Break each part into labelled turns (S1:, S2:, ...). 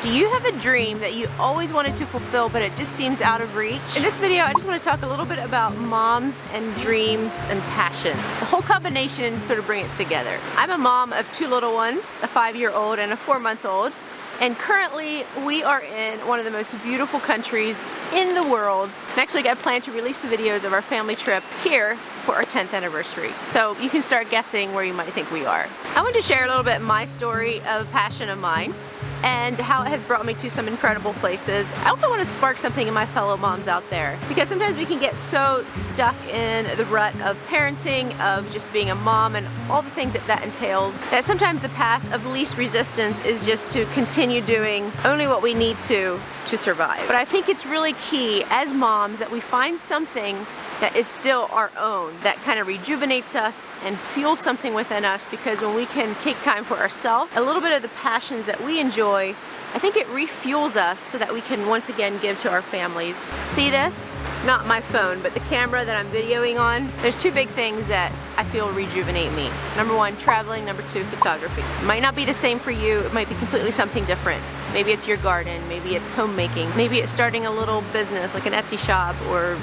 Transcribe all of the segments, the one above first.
S1: Do you have a dream that you always wanted to fulfill but it just seems out of reach? In this video I just want to talk a little bit about moms and dreams and passions. The whole combination, sort of bring it together. I'm a mom of two little ones, a 5-year-old and a 4-month-old. And currently we are in one of the most beautiful countries in the world. Next week I plan to release the videos of our family trip here for our 10th anniversary. So you can start guessing where you might think we are. I want to share a little bit my story of passion of mine and how it has brought me to some incredible places. I also want to spark something in my fellow moms out there, because sometimes we can get so stuck in the rut of parenting, of just being a mom and all the things that that entails, that sometimes the path of least resistance is just to continue doing only what we need to survive. But I think it's really key as moms that we find something that is still our own, that kind of rejuvenates us and fuels something within us, because when we can take time for ourselves, a little bit of the passions that we enjoy, I think it refuels us so that we can once again give to our families. See this? Not my phone, but the camera that I'm videoing on. There's two big things that I feel rejuvenate me. Number one, traveling. Number two, photography. It might not be the same for you. It might be completely something different. Maybe it's your garden, maybe it's homemaking, maybe it's starting a little business like an Etsy shop or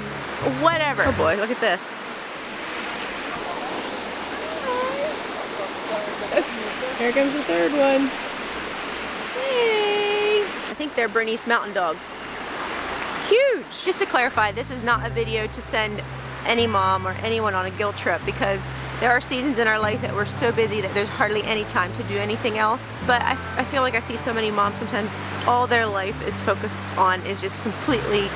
S1: whatever. Oh boy, look at this. Here comes the third one. Hey! I think they're Bernese mountain dogs. Huge! Just to clarify, this is not a video to send any mom or anyone on a guilt trip, because there are seasons in our life that we're so busy that there's hardly any time to do anything else. But I feel like I see so many moms, sometimes all their life is focused on is just completely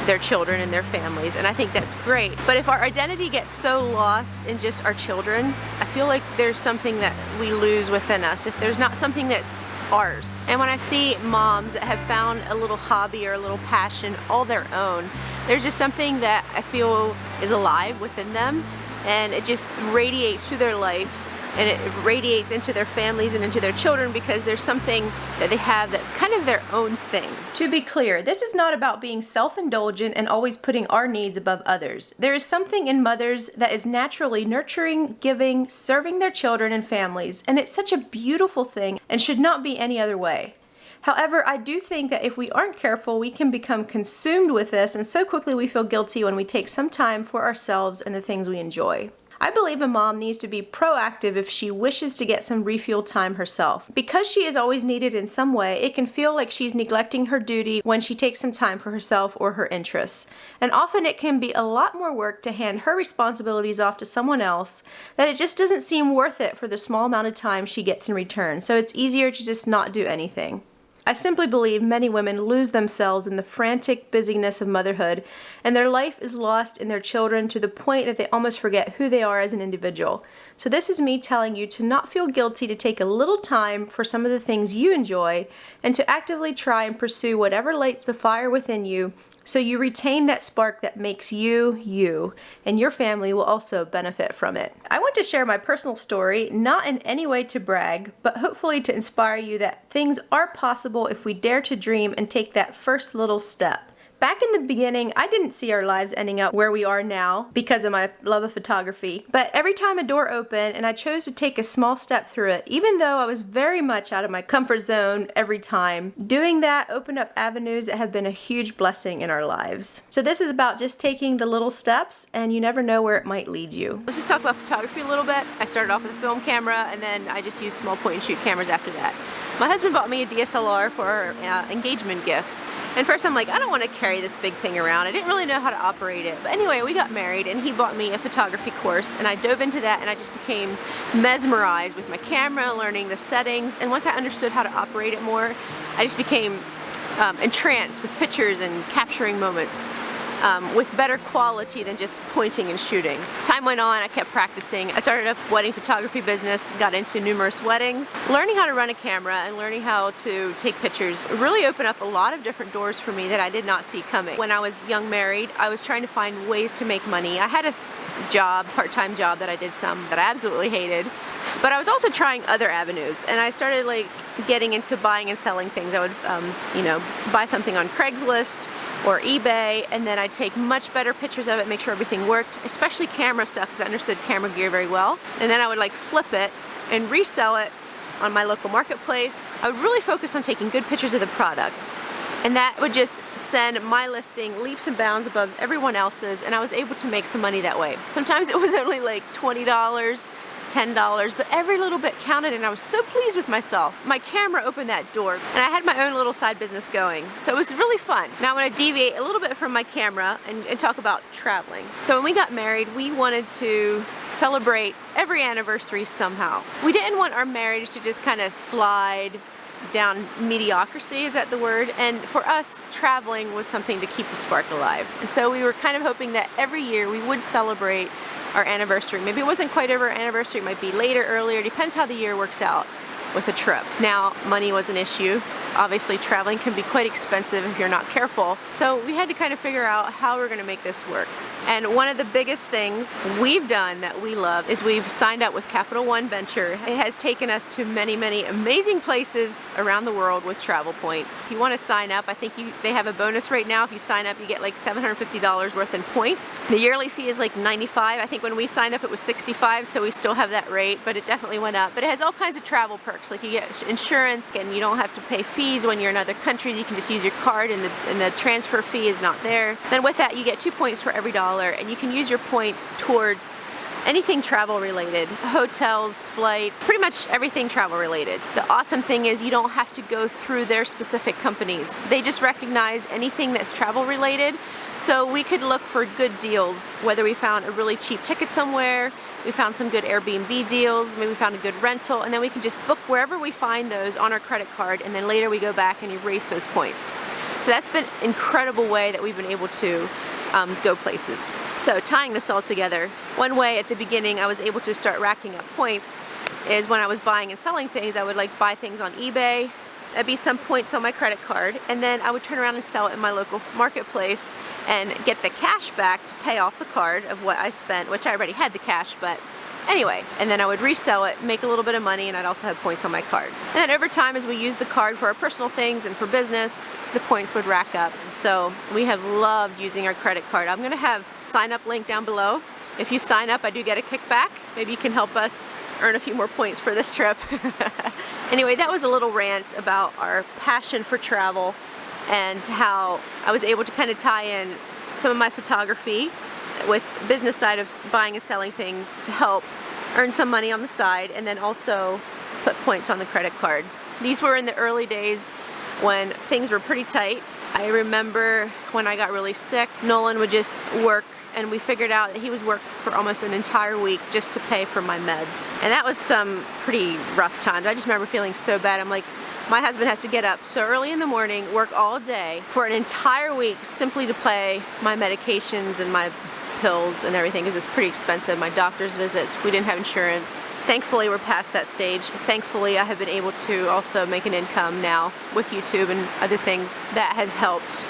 S1: their children and their families, and I think that's great. But if our identity gets so lost in just our children, I feel like there's something that we lose within us if there's not something that's ours. And when I see moms that have found a little hobby or a little passion all their own, there's just something that I feel is alive within them, and it just radiates through their life, and it radiates into their families and into their children, because there's something that they have that's kind of their own thing. To be clear, this is not about being self-indulgent and always putting our needs above others. There is something in mothers that is naturally nurturing, giving, serving their children and families, and it's such a beautiful thing and should not be any other way. However, I do think that if we aren't careful, we can become consumed with this, and so quickly we feel guilty when we take some time for ourselves and the things we enjoy. I believe a mom needs to be proactive if she wishes to get some refuel time herself. Because she is always needed in some way, it can feel like she's neglecting her duty when she takes some time for herself or her interests. And often it can be a lot more work to hand her responsibilities off to someone else, that it just doesn't seem worth it for the small amount of time she gets in return. So it's easier to just not do anything. I simply believe many women lose themselves in the frantic busyness of motherhood, and their life is lost in their children to the point that they almost forget who they are as an individual. So this is me telling you to not feel guilty to take a little time for some of the things you enjoy, and to actively try and pursue whatever lights the fire within you, so you retain that spark that makes you, you, and your family will also benefit from it. I want to share my personal story, not in any way to brag, but hopefully to inspire you that things are possible if we dare to dream and take that first little step. Back in the beginning, I didn't see our lives ending up where we are now because of my love of photography. But every time a door opened and I chose to take a small step through it, even though I was very much out of my comfort zone every time, doing that opened up avenues that have been a huge blessing in our lives. So this is about just taking the little steps, and you never know where it might lead you. Let's just talk about photography a little bit. I started off with a film camera, and then I just used small point and shoot cameras after that. My husband bought me a DSLR for our engagement gift. And first I'm like, I don't want to carry this big thing around. I didn't really know how to operate it. But anyway, we got married and he bought me a photography course, and I dove into that, and I just became mesmerized with my camera, learning the settings. And once I understood how to operate it more, I just became entranced with pictures and capturing moments with better quality than just pointing and shooting. Time went on, I kept practicing. I started a wedding photography business, got into numerous weddings. Learning how to run a camera and learning how to take pictures really opened up a lot of different doors for me that I did not see coming. When I was young married, I was trying to find ways to make money. I had a job, part-time job that I did some that I absolutely hated. But I was also trying other avenues, and I started like getting into buying and selling things. I would, buy something on Craigslist or eBay, and then I'd take much better pictures of it, make sure everything worked, especially camera stuff, because I understood camera gear very well. And then I would like flip it and resell it on my local marketplace. I would really focus on taking good pictures of the product, and that would just send my listing leaps and bounds above everyone else's, and I was able to make some money that way. Sometimes it was only like $20, $10, but every little bit counted, and I was so pleased with myself. My camera opened that door, and I had my own little side business going, so it was really fun. Now I want to deviate a little bit from my camera and talk about traveling. So when we got married, we wanted to celebrate every anniversary somehow. We didn't want our marriage to just kind of slide down mediocrity, is that the word? And for us, traveling was something to keep the spark alive. And so we were kind of hoping that every year we would celebrate our anniversary. Maybe it wasn't quite over our anniversary, it might be later, earlier, depends how the year works out with a trip. Now, money was an issue. Obviously, traveling can be quite expensive if you're not careful. So we had to kind of figure out how we're gonna make this work. And one of the biggest things we've done that we love is we've signed up with Capital One Venture. It has taken us to many, many amazing places around the world with travel points. If you want to sign up, I think they have a bonus right now. If you sign up, you get like $750 worth in points. The yearly fee is like $95. I think when we signed up it was $65, so we still have that rate, but it definitely went up. But it has all kinds of travel perks, like you get insurance, and you don't have to pay fees when you're in other countries. You can just use your card, and the transfer fee is not there. Then with that, you get 2 points for every dollar, and you can use your points towards anything travel related, hotels, flights, pretty much everything travel related. The awesome thing is you don't have to go through their specific companies. They just recognize anything that's travel related, so we could look for good deals, whether we found a really cheap ticket somewhere, we found some good Airbnb deals, maybe we found a good rental, and then we can just book wherever we find those on our credit card, and then later we go back and erase those points. So that's been an incredible way that we've been able to go places. So tying this all together, one way at the beginning I was able to start racking up points is when I was buying and selling things. I would like buy things on eBay, that'd be some points on my credit card, and then I would turn around and sell it in my local marketplace and get the cash back to pay off the card of what I spent, which I already had the cash, but anyway, and then I would resell it, make a little bit of money, and I'd also have points on my card. And then over time, as we used the card for our personal things and for business, the points would rack up. So we have loved using our credit card. I'm gonna have sign up link down below. If you sign up, I do get a kickback. Maybe you can help us earn a few more points for this trip. Anyway, that was a little rant about our passion for travel and how I was able to kind of tie in some of my photography with business side of buying and selling things to help earn some money on the side, and then also put points on the credit card. These were in the early days when things were pretty tight. I remember when I got really sick, Nolan would just work, and we figured out that he was working for almost an entire week just to pay for my meds. And that was some pretty rough times. I just remember feeling so bad. I'm like, my husband has to get up so early in the morning, work all day for an entire week simply to pay my medications and my pills and everything, because it's pretty expensive. My doctor's visits, we didn't have insurance. Thankfully, we're past that stage. Thankfully, I have been able to also make an income now with YouTube and other things. That has helped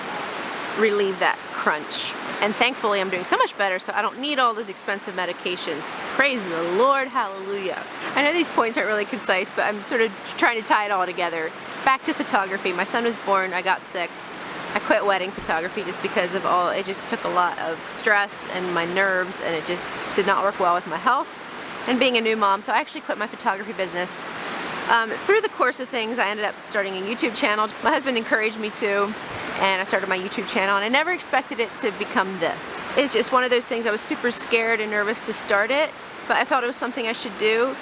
S1: relieve that crunch. And thankfully, I'm doing so much better, so I don't need all those expensive medications. Praise the Lord, hallelujah. I know these points aren't really concise, but I'm sort of trying to tie it all together. Back to photography. My son was born, I got sick. I quit wedding photography just because of all, it just took a lot of stress and my nerves, and it just did not work well with my health and being a new mom. So I actually quit my photography business. Through the course of things, I ended up starting a YouTube channel. My husband encouraged me to, and I started my YouTube channel, and I never expected it to become this. It's just one of those things. I was super scared and nervous to start it, but I felt it was something I should do.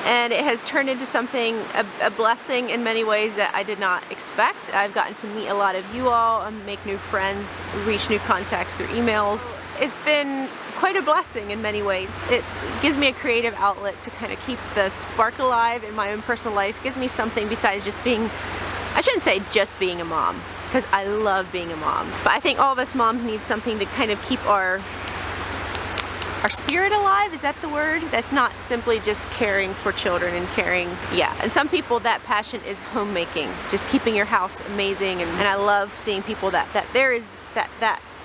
S1: And it has turned into something, a blessing in many ways that I did not expect. I've gotten to meet a lot of you all, make new friends, reach new contacts through emails. It's been quite a blessing in many ways. It gives me a creative outlet to kind of keep the spark alive in my own personal life. It gives me something besides just being, I shouldn't say just being a mom, because I love being a mom. But I think all of us moms need something to kind of keep our spirit alive, is that the word? That's not simply just caring for children and caring, yeah. And some people, that passion is homemaking, just keeping your house amazing, and I love seeing people that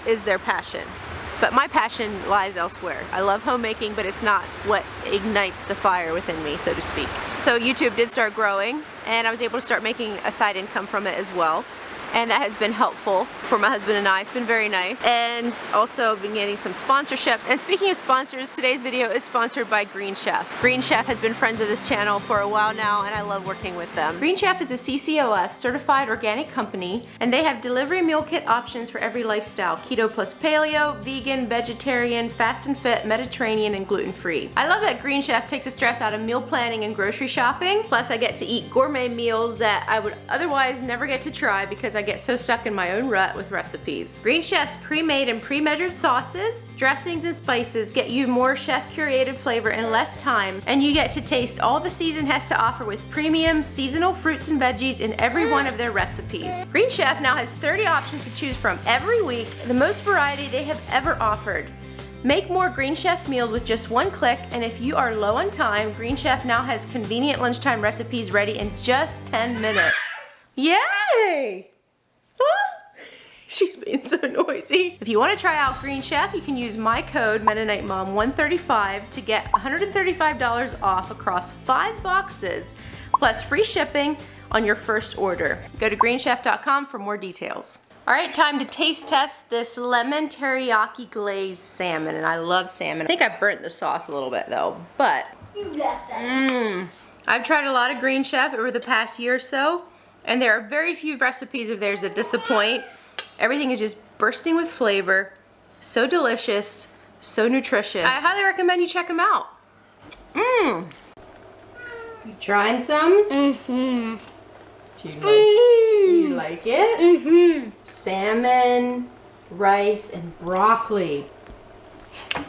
S1: is their passion. But my passion lies elsewhere. I love homemaking, but it's not what ignites the fire within me, so to speak. So YouTube did start growing, and I was able to start making a side income from it as well. and that has been helpful for my husband and I. It's been very nice, and also been getting some sponsorships. And speaking of sponsors, today's video is sponsored by Green Chef. Green Chef has been friends of this channel for a while now, and I love working with them. Green Chef is a CCOF certified organic company, and they have delivery meal kit options for every lifestyle: keto plus paleo, vegan, vegetarian, fast and fit, Mediterranean, and gluten-free. I love that Green Chef takes the stress out of meal planning and grocery shopping. Plus, I get to eat gourmet meals that I would otherwise never get to try because I get so stuck in my own rut with recipes. Green Chef's pre-made and pre-measured sauces, dressings, and spices get you more chef-curated flavor in less time, and you get to taste all the season has to offer with premium seasonal fruits and veggies in every one of their recipes. Green Chef now has 30 options to choose from every week, the most variety they have ever offered. Make more Green Chef meals with just one click, and if you are low on time, Green Chef now has convenient lunchtime recipes ready in just 10 minutes. Yay! Huh? She's being so noisy. If you want to try out Green Chef, you can use my code Mennonite Mom 135 to get $135 off across 5 boxes, plus free shipping on your first order. Go to greenchef.com for more details. All right, time to taste test this lemon teriyaki glazed salmon, and I love salmon. I think I burnt the sauce a little bit though, but I've tried a lot of Green Chef over the past year or so, and there are very few recipes of theirs that disappoint. Everything is just bursting with flavor, so delicious, so nutritious. I highly recommend you check them out. You trying some? Mm-hmm. Do you like it? Mm-hmm. Salmon, rice, and broccoli.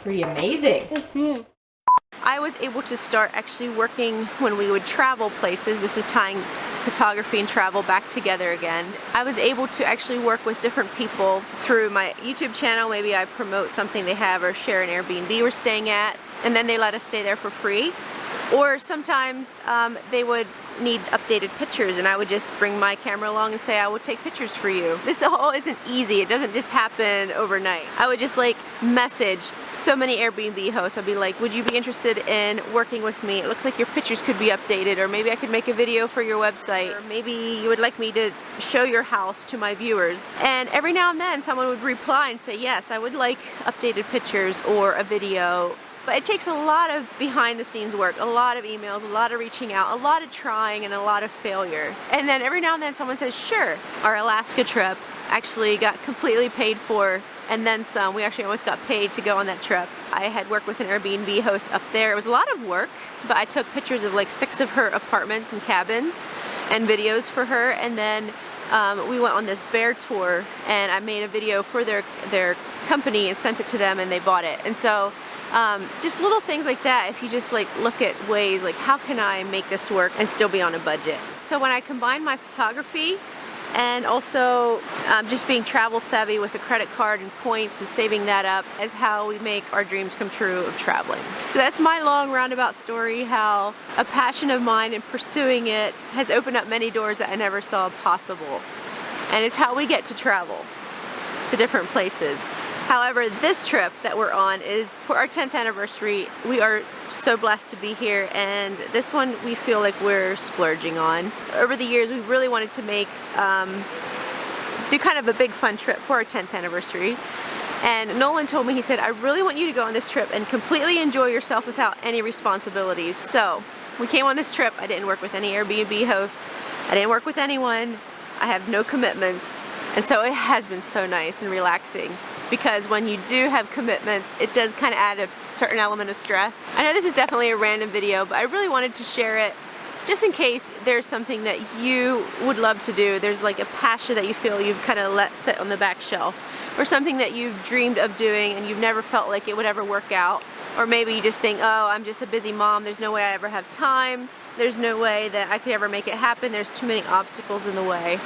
S1: Pretty amazing. Mm-hmm. I was able to start actually working when we would travel places. This is tying photography and travel back together again. I was able to actually work with different people through my YouTube channel. Maybe I promote something they have or share an Airbnb we're staying at, and then they let us stay there for free. Or sometimes they would need updated pictures, and I would just bring my camera along and say, I will take pictures for you. This all isn't easy. It doesn't just happen overnight. I would just like message so many Airbnb hosts. I'd be like, would you be interested in working with me? It looks like your pictures could be updated, or maybe I could make a video for your website, or maybe you would like me to show your house to my viewers. And every now and then someone would reply and say, yes, I would like updated pictures or a video. But it takes a lot of behind the scenes work, a lot of emails, a lot of reaching out, a lot of trying, and a lot of failure. And then every now and then someone says, sure. Our Alaska trip actually got completely paid for, and then some. We actually almost got paid to go on that trip. I had worked with an Airbnb host up there. It was a lot of work, but I took pictures of like 6 of her apartments and cabins and videos for her, and then we went on this bear tour, and I made a video for their company and sent it to them, and they bought it. And so just little things like that, if you just like look at ways like, how can I make this work and still be on a budget? So when I combine my photography and also just being travel savvy with a credit card and points and saving that up, is how we make our dreams come true of traveling. So that's my long roundabout story, how a passion of mine and pursuing it has opened up many doors that I never saw possible. And it's how we get to travel to different places. However, this trip that we're on is for our 10th anniversary. We are so blessed to be here, and this one we feel like we're splurging on. Over the years, we really wanted to make, do kind of a big fun trip for our 10th anniversary. And Nolan told me, he said, I really want you to go on this trip and completely enjoy yourself without any responsibilities. So we came on this trip. I didn't work with any Airbnb hosts. I didn't work with anyone. I have no commitments. And so it has been so nice and relaxing, because when you do have commitments, it does kind of add a certain element of stress. I know this is definitely a random video, but I really wanted to share it just in case there's something that you would love to do. There's like a passion that you feel you've kind of let sit on the back shelf, or something that you've dreamed of doing and you've never felt like it would ever work out. Or maybe you just think, oh, I'm just a busy mom. There's no way I ever have time. There's no way that I could ever make it happen. There's too many obstacles in the way.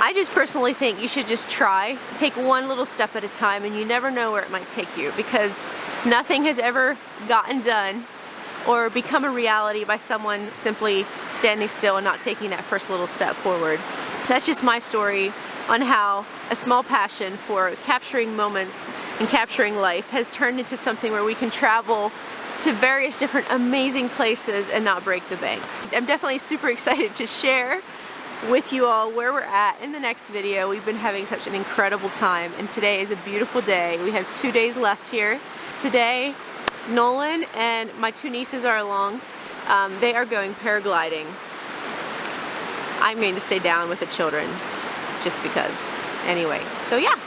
S1: I just personally think you should just try. Take one little step at a time, and you never know where it might take you, because nothing has ever gotten done or become a reality by someone simply standing still and not taking that first little step forward. So that's just my story on how a small passion for capturing moments and capturing life has turned into something where we can travel to various different amazing places and not break the bank. I'm definitely super excited to share with you all where we're at in the next video. We've been having such an incredible time, and today is a beautiful day. We have 2 days left here. Today, Nolan and my 2 nieces are along. They are going paragliding. I'm going to stay down with the children just because. Anyway, so yeah.